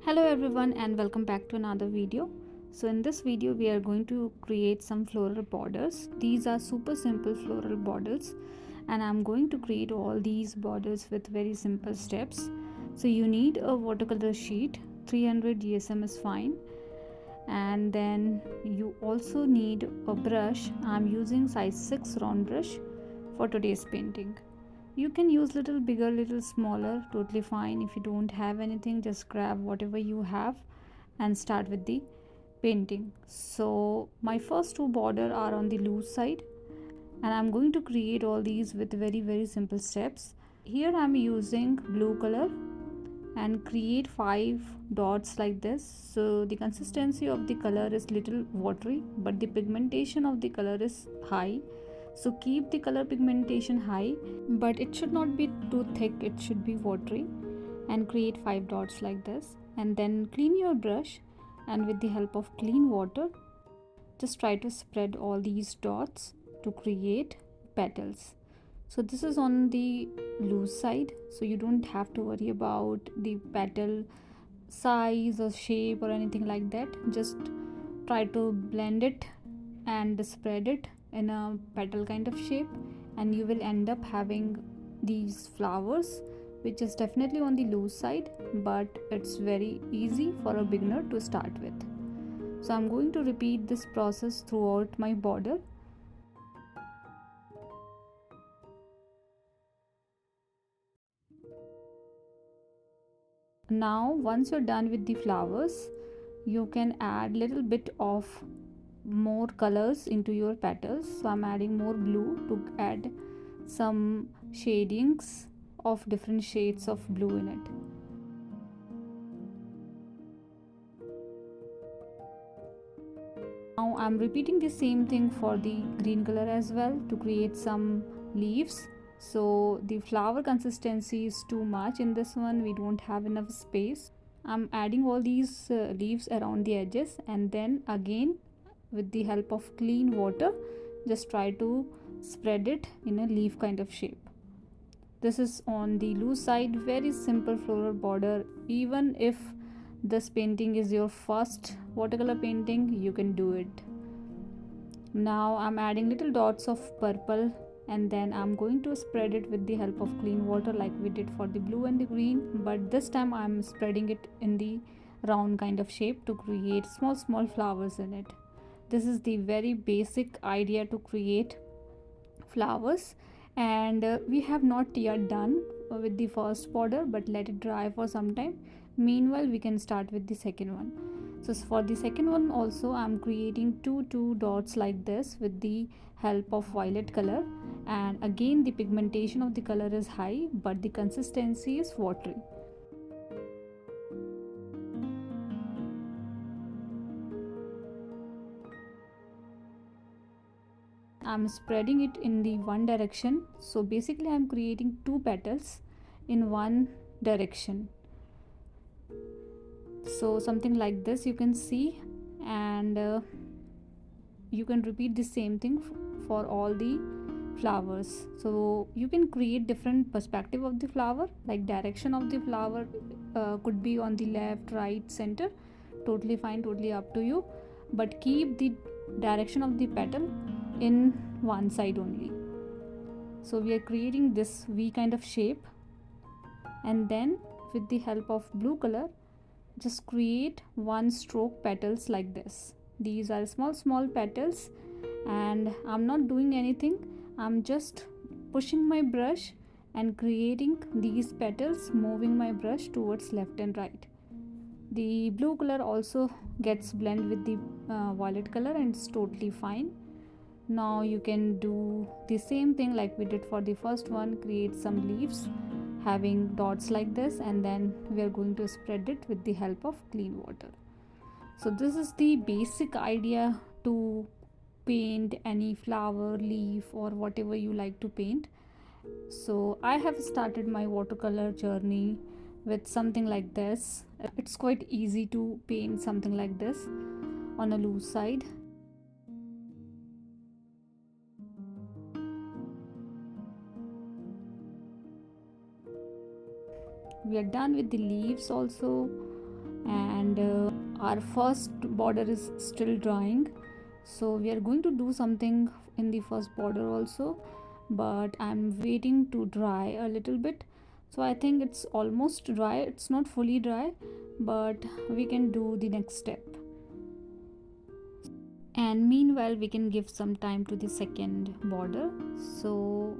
Hello everyone and welcome back to another video. So in this video we are going to create some floral borders. These are super simple floral borders and I'm going to create all these borders with very simple steps. So you need a watercolor sheet, 300 GSM is fine, and then you also need a brush. I'm using size 6 round brush for today's painting. You can use little bigger, little smaller, totally fine. If you don't have anything, just grab whatever you have and start with the painting. So my first two border are on the loose side and I'm going to create all these with very simple steps. Here I'm using blue color and create 5 dots like this. So the consistency of the color is little watery, but the pigmentation of the color is high. So keep the color pigmentation high, but it should not be too thick, it should be watery, and create 5 dots like this. And then clean your brush, and with the help of clean water just try to spread all these dots to create petals. So this is on the loose side, so you don't have to worry about the petal size or shape or anything like that. Just try to blend it and spread it in a petal kind of shape, and you will end up having these flowers, which is definitely on the loose side, but it's very easy for a beginner to start with. So I'm going to repeat this process throughout my border. Now once you're done with the flowers, you can add little bit of more colors into your petals. So I'm adding more blue to add some shadings of different shades of blue in it. Now I'm repeating the same thing for the green color as well to create some leaves. So the flower consistency is too much in this one, we don't have enough space. I'm adding all these leaves around the edges, and then again with the help of clean water just try to spread it in a leaf kind of shape. This is on the loose side, very simple floral border. Even if this painting is your first watercolor painting, you can do it. Now I'm adding little dots of purple, and then I'm going to spread it with the help of clean water like we did for the blue and the green, but this time I'm spreading it in the round kind of shape to create small flowers in it. This is the very basic idea to create flowers, and we have not yet done with the first border, but let it dry for some time. Meanwhile we can start with the second one. So for the second one also I'm creating two dots like this with the help of violet color, and again the pigmentation of the color is high but the consistency is watery. I'm spreading it in the one direction, so basically I'm creating two petals in one direction. So something like this you can see, and you can repeat the same thing for all the flowers. So you can create different perspective of the flower, like direction of the flower could be on the left, right, center, totally fine, totally up to you, but keep the direction of the petal in one side only. So we are creating this V kind of shape, and then with the help of blue color just create one stroke petals like this. These are small petals, and I'm not doing anything, I'm just pushing my brush and creating these petals, moving my brush towards left and right. The blue color also gets blended with the violet color and it's totally fine. Now you can do the same thing like we did for the first one, create some leaves having dots like this, and then we are going to spread it with the help of clean water. So this is the basic idea to paint any flower, leaf, or whatever you like to paint. So I have started my watercolor journey with something like this. It's quite easy to paint something like this on a loose side. We are done with the leaves also, and our first border is still drying, so we are going to do something in the first border also, but I'm waiting to dry a little bit. So I think it's almost dry, it's not fully dry, but we can do the next step. And meanwhile we can give some time to the second border. So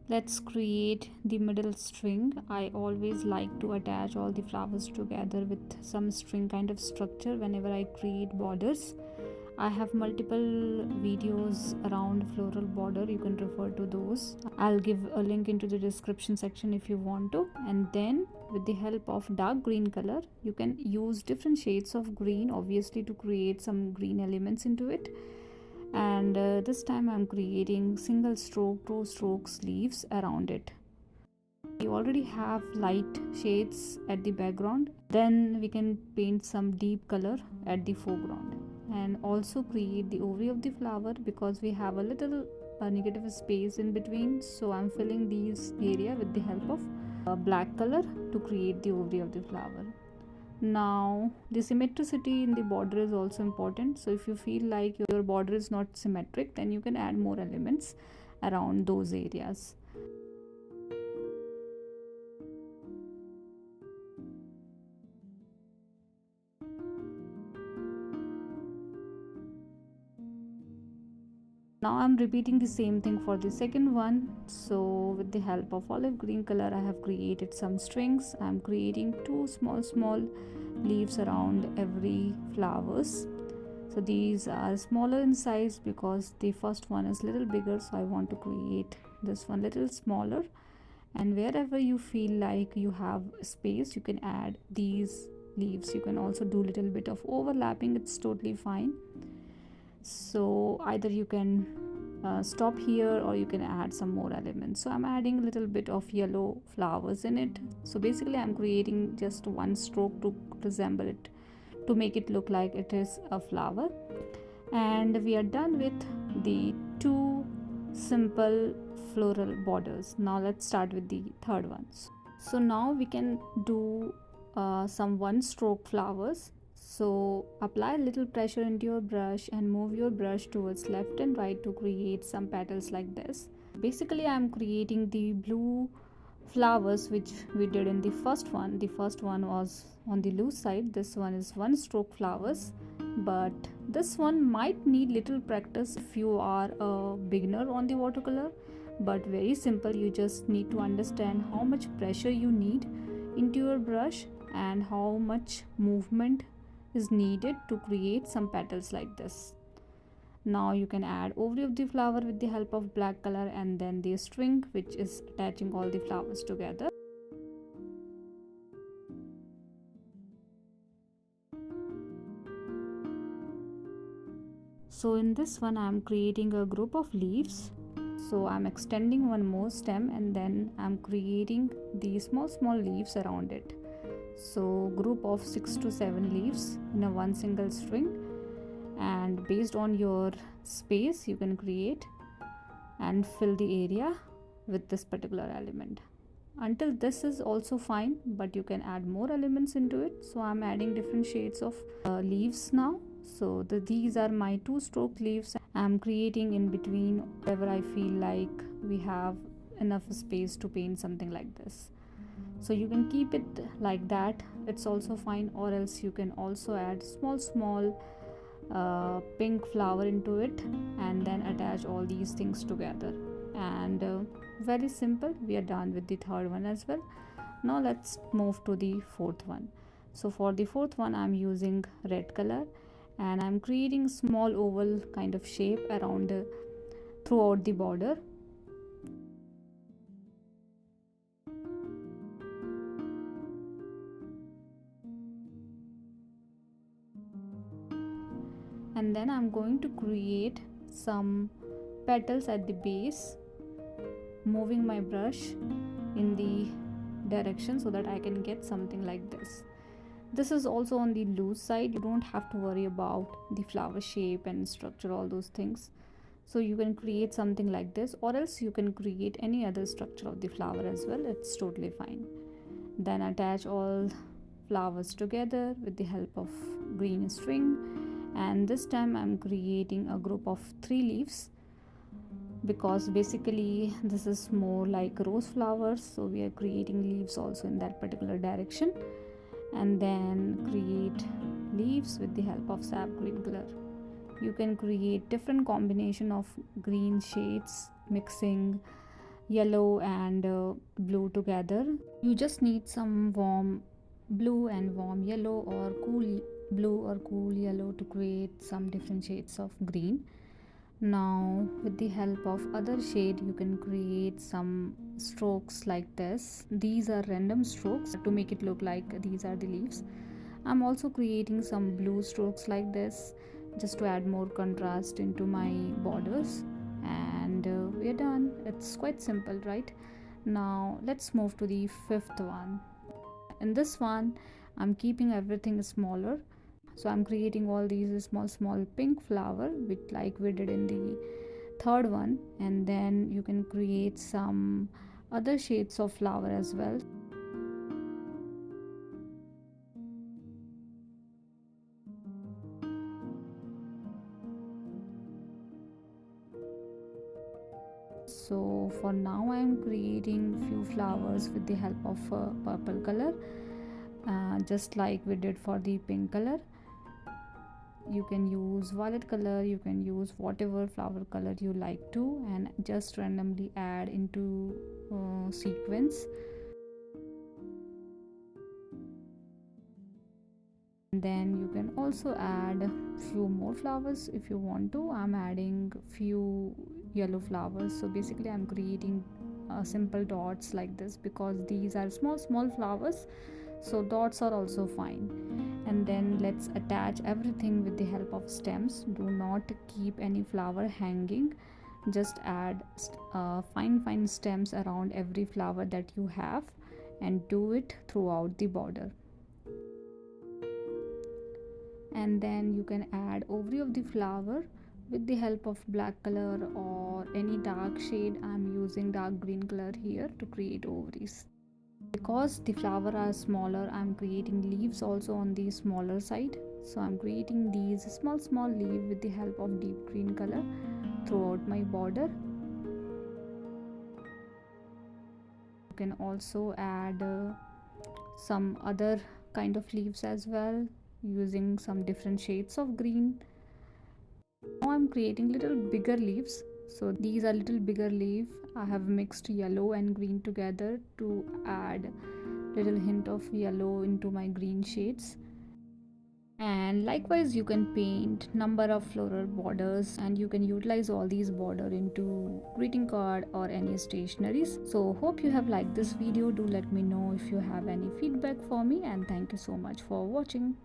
let's create the middle string. I always like to attach all the flowers together with some string kind of structure whenever I create borders. I have multiple videos around floral border, you can refer to those. I'll give a link into the description section if you want to. And then with the help of dark green color, you can use different shades of green obviously to create some green elements into it. And this time I'm creating single stroke, two strokes leaves around it. You already have light shades at the background, then we can paint some deep color at the foreground and also create the ovary of the flower, because we have a little negative space in between. So I'm filling these area with the help of black color to create the ovary of the flower. Now the symmetricity in the border is also important, so if you feel like your border is not symmetric, then you can add more elements around those areas. Now I'm repeating the same thing for the second one. So with the help of olive green color, I have created some strings. I'm creating two small leaves around every flowers. So these are smaller in size because the first one is little bigger, so I want to create this one little smaller. And wherever you feel like you have space, you can add these leaves. You can also do little bit of overlapping, it's totally fine. So either you can stop here or you can add some more elements. So I'm adding a little bit of yellow flowers in it. So basically I'm creating just one stroke to resemble it, to make it look like it is a flower. And we are done with the two simple floral borders. Now let's start with the third ones. So now we can do some one stroke flowers. So apply a little pressure into your brush and move your brush towards left and right to create some petals like this. Basically I'm creating the blue flowers which we did in the first one. The first one was on the loose side, this one is one stroke flowers, but this one might need little practice if you are a beginner on the watercolor, but very simple. You just need to understand how much pressure you need into your brush and how much movement is needed to create some petals like this. Now you can add ovary of the flower with the help of black color and then the string which is attaching all the flowers together. So in this one I am creating a group of leaves. So I'm extending one more stem and then I'm creating the small leaves around it. So group of 6 to 7 leaves in a one single string, and based on your space you can create and fill the area with this particular element. Until this is also fine, but you can add more elements into it. So I'm adding different shades of leaves now. So these are my two stroke leaves. I'm creating in between wherever I feel like we have enough space to paint something like this. So you can keep it like that, it's also fine, or else you can also add small pink flower into it and then attach all these things together. And very simple, we are done with the third one as well. Now let's move to the fourth one. So for the fourth one I'm using red color and I'm creating small oval kind of shape around throughout the border. And then I'm going to create some petals at the base, moving my brush in the direction so that I can get something like this. This is also on the loose side, you don't have to worry about the flower shape and structure, all those things. So you can create something like this, or else you can create any other structure of the flower as well, it's totally fine. Then attach all flowers together with the help of green string, and this time I'm creating a group of 3 leaves, because basically this is more like rose flowers, so we are creating leaves also in that particular direction. And then create leaves with the help of sap green color. You can create different combination of green shades mixing yellow and blue together. You just need some warm blue and warm yellow, or cool blue or cool yellow, to create some different shades of green. Now with the help of other shade you can create some strokes like this. These are random strokes to make it look like these are the leaves. I'm also creating some blue strokes like this just to add more contrast into my borders, and we're done. It's quite simple, right? Now let's move to the fifth one. In this one I'm keeping everything smaller, so I'm creating all these small pink flower with like we did in the third one, and then you can create some other shades of flower as well. So for now I'm creating few flowers with the help of purple color, just like we did for the pink color. You can use violet color, you can use whatever flower color you like to, and just randomly add into sequence. And then you can also add few more flowers if you want to. I'm adding few yellow flowers, so basically I'm creating simple dots like this because these are small flowers, so dots are also fine. And then let's attach everything with the help of stems. Do not keep any flower hanging, just add fine stems around every flower that you have, and do it throughout the border. And then you can add ovary of the flower with the help of black color or any dark shade. I'm using dark green color here to create ovaries. Because the flower are smaller, I'm creating leaves also on the smaller side, so I'm creating these small leaf with the help of deep green color throughout my border. You can also add some other kind of leaves as well using some different shades of green. Now I'm creating little bigger leaves, so these are little bigger leaf. I have mixed yellow and green together to add little hint of yellow into my green shades. And likewise you can paint number of floral borders, and you can utilize all these border into greeting card or any stationeries. So hope you have liked this video. Do let me know if you have any feedback for me, and thank you so much for watching.